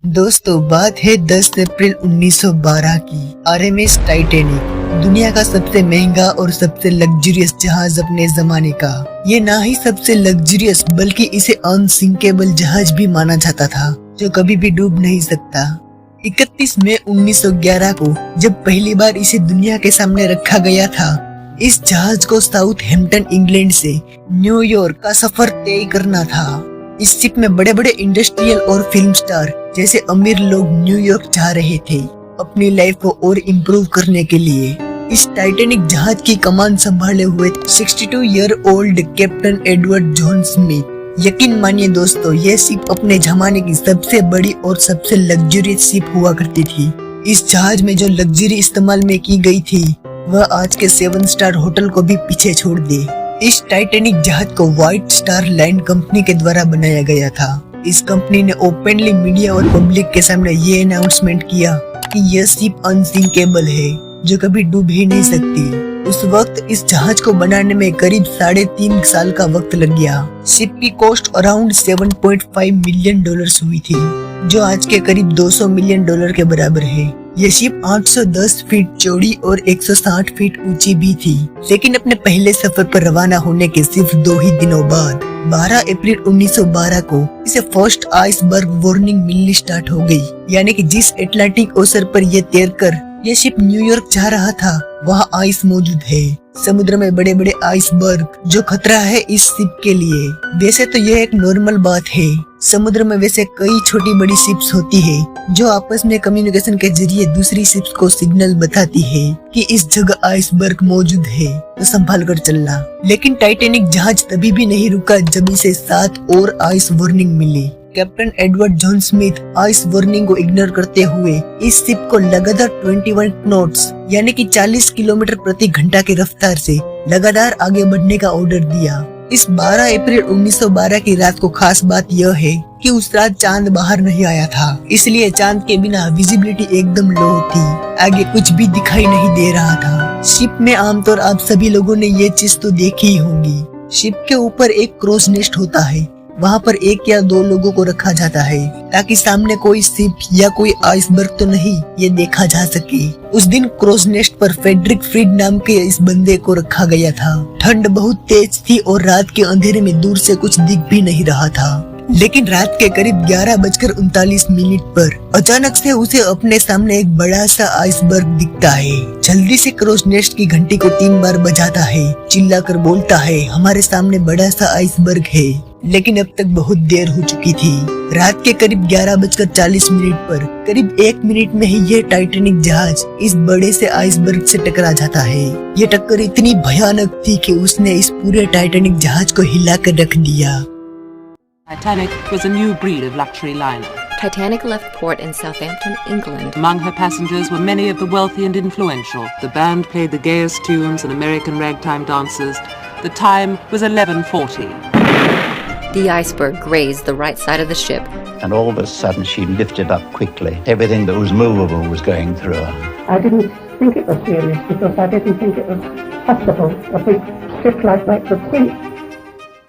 दोस्तों बात है 10 अप्रैल 1912 की। आरएमएस टाइटैनिक दुनिया का सबसे महंगा और सबसे लग्जरियस जहाज अपने जमाने का। ये ना ही सबसे लग्जरियस बल्कि इसे अनसिंकेबल जहाज भी माना जाता था, जो कभी भी डूब नहीं सकता। 31 मई 1911 को जब पहली बार इसे दुनिया के सामने रखा गया था, इस जहाज को साउथहैम्पटन इंग्लैंड से न्यूयॉर्क का सफर तय करना था। इस शिप में बड़े बड़े इंडस्ट्रियल और फिल्म स्टार जैसे अमीर लोग न्यूयॉर्क जा रहे थे अपनी लाइफ को और इम्प्रूव करने के लिए। इस टाइटैनिक जहाज की कमान संभाले हुए 62 year old captain Edward John Smith. यकीन मानिए दोस्तों, यह शिप अपने जमाने की सबसे बड़ी और सबसे लग्जरियस शिप हुआ करती थी। इस जहाज में जो लग्जरी इस्तेमाल में की गई थी वह आज के 7 स्टार होटल को भी पीछे छोड़ दे। इस टाइटैनिक जहाज को व्हाइट स्टार लाइन कंपनी के द्वारा बनाया गया था। इस कंपनी ने ओपनली मीडिया और पब्लिक के सामने ये अनाउंसमेंट किया कि यह शिप अनसिंकेबल है, जो कभी डूब ही नहीं सकती। उस वक्त इस जहाज को बनाने में करीब 3.5 साल का वक्त लग गया। शिप की कॉस्ट अराउंड $7.5 मिलियन हुई थी, जो आज के करीब $200 मिलियन के बराबर है। यह शिप 810 फीट चौड़ी और 160 फीट ऊंची भी थी, लेकिन अपने पहले सफर पर रवाना होने के सिर्फ 2 ही दिनों बाद 12 अप्रैल 1912 को इसे फर्स्ट आइसबर्ग वार्निंग मिलनी स्टार्ट हो गई। यानी कि जिस अटलांटिक ओशन पर यह तैरकर यह शिप न्यूयॉर्क जा रहा था, वहाँ आइस मौजूद है। समुद्र में बड़े बड़े आइसबर्ग जो खतरा है इस शिप के लिए। वैसे तो यह एक नॉर्मल बात है, समुद्र में वैसे कई छोटी बड़ी शिप्स होती है जो आपस में कम्युनिकेशन के जरिए दूसरी शिप्स को सिग्नल बताती है कि इस जगह आइसबर्ग मौजूद है, तो संभाल कर चलना। लेकिन टाइटैनिक जहाज तभी भी नहीं रुका जब इसे 7 और आइस वार्निंग मिली। Captain Edward John Smith ice warning को इग्नोर करते हुए इस शिप को लगातार 21 नॉट्स यानी कि 40 किलोमीटर प्रति घंटा की रफ्तार से लगातार आगे बढ़ने का ऑर्डर दिया। इस 12 अप्रैल 1912 की रात को खास बात यह है कि उस रात चांद बाहर नहीं आया था, इसलिए चांद के बिना विजिबिलिटी एकदम लो थी। आगे कुछ भी दिखाई नहीं दे रहा था। शिप में आमतौर आप सभी लोगों ने ये चीज तो देखी ही होगी। शिप के ऊपर एक क्रॉस नेस्ट होता है, वहाँ पर 1 या 2 लोगों को रखा जाता है ताकि सामने कोई शिप या कोई आइसबर्ग तो नहीं ये देखा जा सके। उस दिन क्रॉस नेस्ट पर फेडरिक फ्रीड नाम के इस बंदे को रखा गया था। ठंड बहुत तेज थी और रात के अंधेरे में दूर से कुछ दिख भी नहीं रहा था। लेकिन रात के करीब 11:39 पर अचानक से उसे अपने सामने एक बड़ा सा आइसबर्ग दिखता है। जल्दी से क्रॉस नेस्ट की घंटी को 3 बार बजाता है, चिल्लाकर बोलता है, हमारे सामने बड़ा सा आइसबर्ग है। लेकिन अब तक बहुत देर हो चुकी थी। रात के करीब 11:40 पर करीब 1 मिनट में ही यह टाइटैनिक जहाज इस बड़े से आइसबर्ग से टकरा जाता है। ये टक्कर इतनी भयानक थी कि उसने इस पूरे टाइटैनिक जहाज को हिला कर रख दिया। Titanic was a new breed of luxury liner. Titanic left port in Southampton, England. Among her passengers were many of the wealthy and influential. The band played the gayest tunes and American ragtime dances. The time was 11:40. The iceberg grazed the right side of the ship. And all of a sudden she lifted up quickly. Everything that was movable was going through her. I didn't think it was serious because I didn't think it was possible. A big ship like that could sink.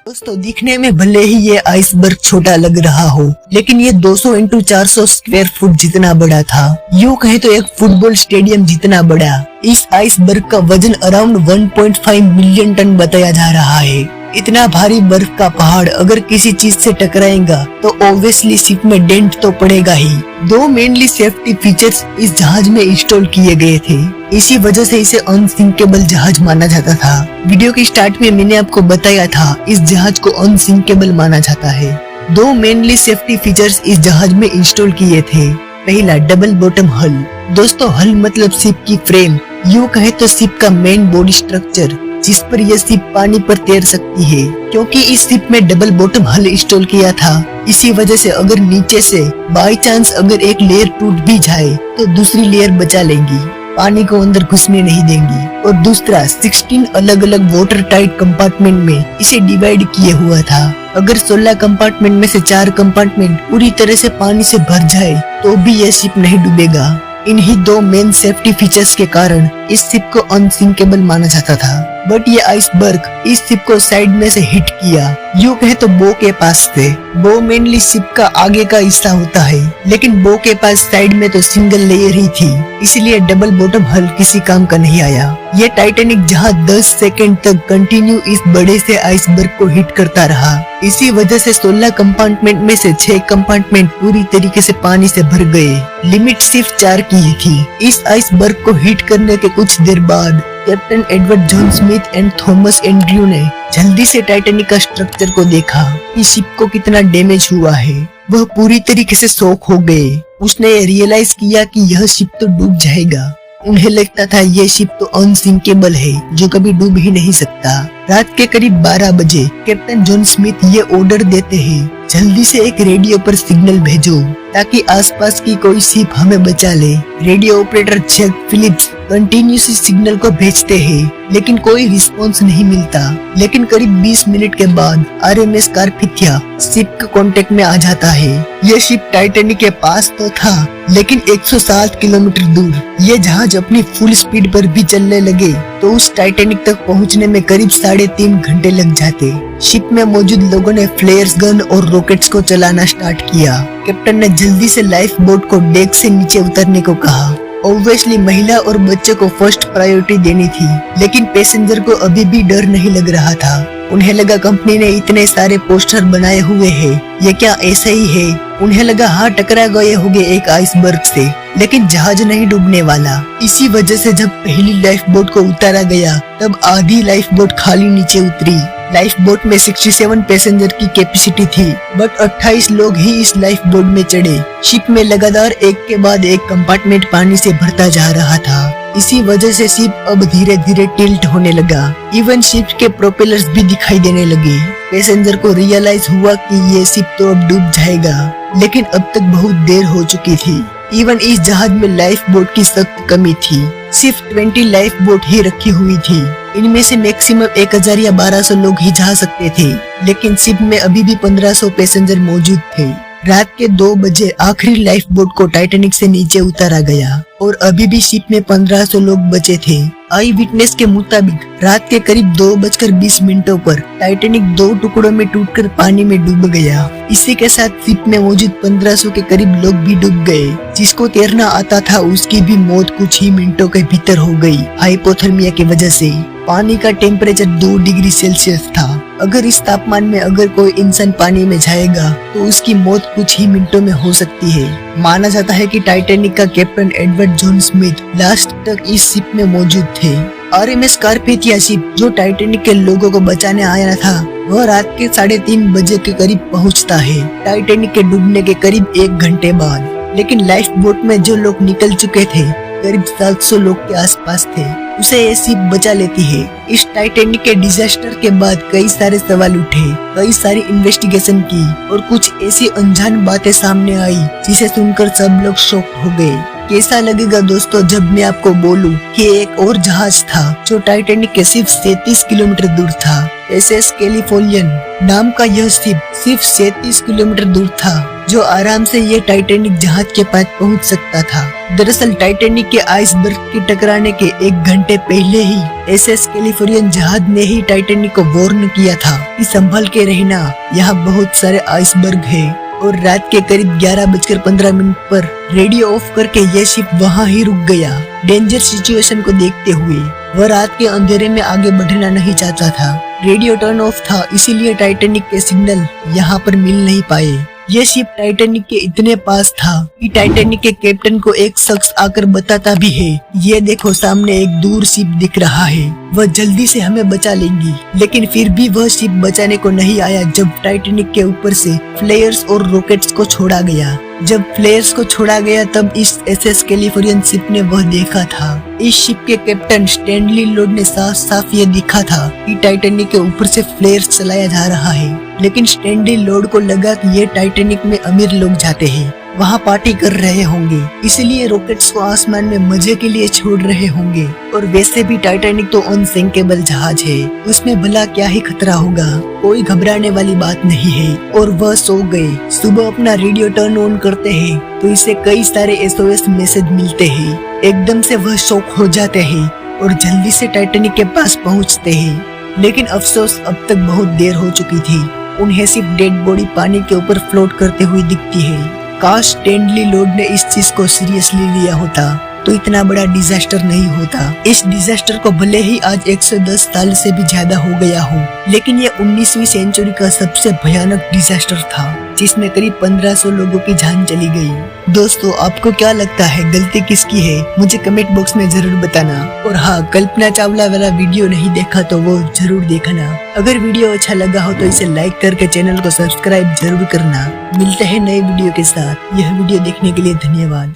दोस्तों दिखने में भले ही ये iceberg छोटा लग रहा हो, लेकिन ये 200 × 400 स्क्वायर फुट जितना बड़ा था। यूँ कहे तो एक फुटबॉल स्टेडियम जितना बड़ा। इस आइसबर्ग का वजन अराउंड 1.5 मिलियन टन बताया जा रहा है। इतना भारी बर्फ का पहाड़ अगर किसी चीज से टकराएगा तो ऑब्वियसली शिप में डेंट तो पड़ेगा ही। 2 मेनली सेफ्टी फीचर्स इस जहाज में इंस्टॉल किए गए थे, इसी वजह से इसे अनसिंकेबल जहाज माना जाता था। वीडियो के स्टार्ट में मैंने आपको बताया था इस जहाज को अनसिंकेबल माना जाता है। 2 मेनली सेफ्टी फीचर्स इस जहाज में इंस्टॉल किए थे। पहला, डबल बॉटम हल। दोस्तों हल मतलब शिप की फ्रेम, यूँ कहे तो शिप का मेन बॉडी स्ट्रक्चर जिस पर यह शिप पानी पर तैर सकती है। क्योंकि इस शिप में डबल बॉटम हल इंस्टॉल किया था, इसी वजह से अगर नीचे से बाई चांस अगर एक लेयर टूट भी जाए तो दूसरी लेयर बचा लेंगी, पानी को अंदर घुसने नहीं देंगी। और दूसरा, 16 अलग अलग वाटर टाइट कंपार्टमेंट में इसे डिवाइड किए हुआ था। अगर 16 कंपार्टमेंट में से 4 कंपार्टमेंट पूरी तरह से पानी से भर जाए तो भी यह शिप नहीं डूबेगा। इन्हीं 2 मेन सेफ्टी फीचर्स के कारण इस शिप को अनसिंकेबल माना जाता था। बट ये आइसबर्ग इस शिप को साइड में से हिट किया, यूँ कहे तो बो के पास से। बो मेनली शिप का आगे का हिस्सा होता है, लेकिन बो के पास साइड में तो सिंगल लेयर ही थी, इसलिए डबल बॉटम हल किसी काम का नहीं आया। ये टाइटैनिक जहां 10 सेकंड तक कंटिन्यू इस बड़े से आइसबर्ग को हिट करता रहा। इसी वजह से 16 कंपार्टमेंट में से 6 कंपार्टमेंट पूरी तरीके से पानी से भर गए। लिमिट सिर्फ 4 की ही थी। इस आइसबर्ग को हिट करने के कुछ देर बाद captain Edward John Smith and Thomas Andrew ने जल्दी से टाइटैनिक का स्ट्रक्चर को देखा कि शिप को कितना डैमेज हुआ है। वह पूरी तरीके से शॉक हो गए। उसने रियलाइज किया कि यह शिप तो डूब जाएगा। उन्हें लगता था यह शिप तो अनसिंकेबल है, जो कभी डूब ही नहीं सकता। रात के करीब 12 बजे कैप्टन जॉन स्मिथ ये ऑर्डर देते हैं, जल्दी से एक रेडियो पर सिग्नल भेजो ताकि आसपास की कोई शिप हमें बचा ले। Radio operator Jack Phillips continuously signal को भेजते हैं, लेकिन कोई रिस्पॉन्स नहीं मिलता। लेकिन करीब 20 मिनट के बाद आरएमएस कारपेथिया शिप के कांटेक्ट में आ जाता है। यह शिप टाइटैनिक के पास तो था, लेकिन 107 किलोमीटर दूर। ये जहाज अपनी फुल स्पीड पर भी चलने लगे तो उस टाइटैनिक तक पहुंचने में करीब 3.5 घंटे लग जाते। शिप में मौजूद लोगों ने फ्लेयर्स गन और रॉकेट्स को चलाना स्टार्ट किया। कैप्टन ने जल्दी से लाइफ बोट को डेक से नीचे उतरने को कहा। ऑब्वियसली महिला और बच्चे को फर्स्ट प्रायोरिटी देनी थी, लेकिन पैसेंजर को अभी भी डर नहीं लग रहा था। उन्हें लगा कंपनी ने इतने सारे पोस्टर बनाए हुए हैं, ये क्या ऐसा ही है। उन्हें लगा हाँ टकरा गए होंगे एक आइसबर्ग से, लेकिन जहाज नहीं डूबने वाला। इसी वजह से जब पहली लाइफ बोट को उतारा गया तब आधी लाइफ बोट खाली नीचे उतरी। लाइफ बोट में 67 पैसेंजर की कैपेसिटी थी, बट 28 लोग ही इस लाइफ बोट में चढ़े। शिप में लगातार एक के बाद एक कंपार्टमेंट पानी से भरता जा रहा था। इसी वजह से शिप अब धीरे धीरे टिल्ट होने लगा। इवन शिप के प्रोपेलर्स भी दिखाई देने लगे। पैसेंजर को रियलाइज हुआ कि ये शिप तो अब डूब जाएगा, लेकिन अब तक बहुत देर हो चुकी थी। इवन इस जहाज में लाइफ बोट की सख्त कमी थी। सिर्फ 20 लाइफ बोट ही रखी हुई थी। इनमें से मैक्सिमम 1000 या 1200 लोग ही जा सकते थे, लेकिन शिप में अभी भी 1500 पैसेंजर मौजूद थे। रात के 2 बजे आखिरी लाइफ बोट को टाइटैनिक से नीचे उतारा गया और अभी भी शिप में 1500 लोग बचे थे। आई विटनेस के मुताबिक रात के करीब 2:20 पर टाइटैनिक 2 टुकड़ों में टूटकर पानी में डूब गया। इसी के साथ शिप में मौजूद 1500 के करीब लोग भी डूब गए। जिसको तैरना आता था उसकी भी मौत कुछ ही मिनटों के भीतर हो गई, हाइपोथर्मिया की वजह से। पानी का टेम्परेचर 2 डिग्री सेल्सियस था। अगर इस तापमान में अगर कोई इंसान पानी में जाएगा तो उसकी मौत कुछ ही मिनटों में हो सकती है। माना जाता है कि टाइटैनिक का captain Edward John Smith last तक इस शिप में मौजूद थे। आरएमएस कारपेथिया शिप जो टाइटैनिक के लोगों को बचाने आया था, वह रात के 3:30 बजे के करीब पहुंचता है, टाइटैनिक के डूबने के करीब 1 घंटे बाद। लेकिन लाइफ बोट में जो लोग निकल चुके थे करीब 700 लोग के आसपास थे, उसे ये शिप बचा लेती है। इस टाइटैनिक के डिजास्टर के बाद कई सारे सवाल उठे, कई सारी इन्वेस्टिगेशन की और कुछ ऐसी अनजान बातें सामने आई जिसे सुनकर सब लोग शॉक हो गए। कैसा लगेगा दोस्तों जब मैं आपको बोलूं कि एक और जहाज था जो टाइटैनिक के सिर्फ 37 किलोमीटर दूर था। SS कैलिफोर्नियन नाम का यह शिप सिर्फ 37 किलोमीटर दूर था, जो आराम से ये टाइटैनिक जहाज के पास पहुंच सकता था। दरअसल टाइटैनिक के आइसबर्ग के टकराने के 1 घंटे पहले ही SS कैलिफोर्नियन जहाज ने ही टाइटैनिक को वार्न किया था कि संभल के रहना, यहाँ बहुत सारे आइसबर्ग है। और रात के करीब 11:15 पर रेडियो ऑफ करके यह शिप वहाँ ही रुक गया। डेंजर सिचुएशन को देखते हुए वह रात के अंधेरे में आगे बढ़ना नहीं चाहता था। रेडियो टर्न ऑफ था, इसीलिए टाइटैनिक के सिग्नल यहाँ पर मिल नहीं पाए। यह शिप टाइटैनिक के इतने पास था कि टाइटैनिक के कैप्टन को एक शख्स आकर बताता भी है, ये देखो सामने एक दूर शिप दिख रहा है, वह जल्दी से हमें बचा लेंगी। लेकिन फिर भी वह शिप बचाने को नहीं आया जब टाइटैनिक के ऊपर से फ्लेयर्स और रॉकेट्स को छोड़ा गया। जब फ्लेयर्स को छोड़ा गया तब इस SS कैलिफोर्नियन शिप ने वह देखा था। इस शिप के कैप्टन स्टैनली लॉर्ड ने साफ साफ ये दिखा था कि टाइटैनिक के ऊपर से फ्लेयर्स चलाया जा रहा है। लेकिन स्टैनली लॉर्ड को लगा कि ये टाइटैनिक में अमीर लोग जाते हैं, वहाँ पार्टी कर रहे होंगे, इसलिए रॉकेट्स को आसमान में मजे के लिए छोड़ रहे होंगे। और वैसे भी टाइटैनिक तो अनसिंकेबल जहाज है, उसमें भला क्या ही खतरा होगा, कोई घबराने वाली बात नहीं है। और वह सो गए। सुबह अपना रेडियो टर्न ऑन करते हैं तो इसे कई सारे SOS मैसेज मिलते हैं। एकदम से वह शॉक हो जाते हैं और जल्दी से टाइटैनिक के पास पहुंचते हैं। लेकिन अफसोस अब तक बहुत देर हो चुकी थी। उन्हें सिर्फ डेड बॉडी पानी के ऊपर फ्लोट करते हुए दिखती है। काश स्टैनली लॉर्ड ने इस चीज को सीरियसली लिया होता तो इतना बड़ा डिजास्टर नहीं होता। इस डिजास्टर को भले ही आज 110 साल से भी ज्यादा हो गया हो, लेकिन ये 19वीं सेंचुरी का सबसे भयानक डिजास्टर था जिसमें करीब 1500 लोगों की जान चली गई। दोस्तों, आपको क्या लगता है गलती किसकी है? मुझे कमेंट बॉक्स में जरूर बताना। और हाँ, कल्पना चावला वाला वीडियो नहीं देखा तो वो जरूर देखना। अगर वीडियो अच्छा लगा हो तो इसे लाइक करके चैनल को सब्सक्राइब जरूर करना। मिलते हैं नए वीडियो के साथ। यह वीडियो देखने के लिए धन्यवाद।